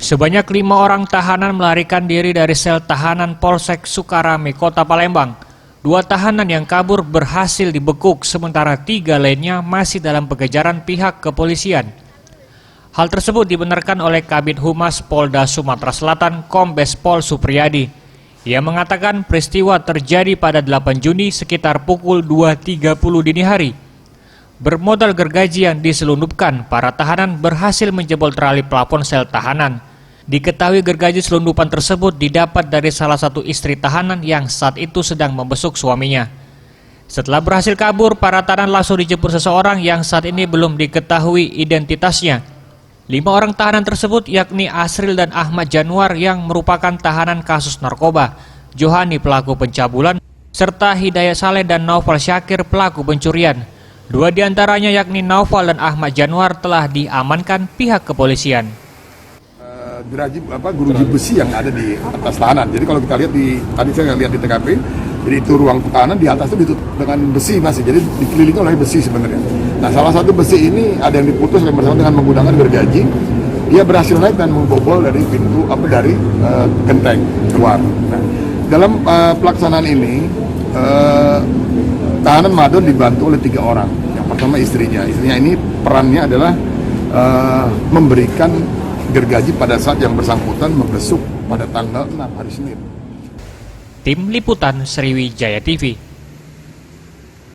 Sebanyak 5 orang tahanan melarikan diri dari sel tahanan Polsek Sukarame, Kota Palembang. 2 tahanan yang kabur berhasil dibekuk, sementara 3 lainnya masih dalam pengejaran pihak kepolisian. Hal tersebut dibenarkan oleh Kabid Humas Polda Sumatera Selatan, Kombes Pol Supriyadi. Ia mengatakan peristiwa terjadi pada 8 Juni sekitar pukul 2.30 dini hari. Bermodal gergaji yang diselundupkan, para tahanan berhasil menjebol trali plafon sel tahanan. Diketahui gergaji selundupan tersebut didapat dari salah satu istri tahanan yang saat itu sedang membesuk suaminya. Setelah berhasil kabur, para tahanan langsung dijemput seseorang yang saat ini belum diketahui identitasnya. 5 orang tahanan tersebut yakni Asril dan Ahmad Januar yang merupakan tahanan kasus narkoba, Johani pelaku pencabulan, serta Hidayat Saleh dan Naufal Syakir pelaku pencurian. 2 diantaranya yakni Naufal dan Ahmad Januar telah diamankan pihak kepolisian. Guruji besi yang ada di atas tahanan. Jadi kalau kita lihat tadi saya lihat di TKP, jadi itu ruang tahanan di atas itu ditutup dengan besi masih. Jadi dikelilingi oleh besi sebenarnya. Nah, salah satu besi ini ada yang diputus bersama dengan menggunakan gergaji. Dia berhasil naik dan membobol dari pintu dari genteng keluar. Nah, dalam pelaksanaan ini tahanan Madon dibantu oleh 3 orang. Yang pertama istrinya. Istrinya ini perannya adalah memberikan gergaji pada saat yang bersangkutan membesuk pada tanggal 6 hari Senin. Tim Liputan Sriwijaya TV.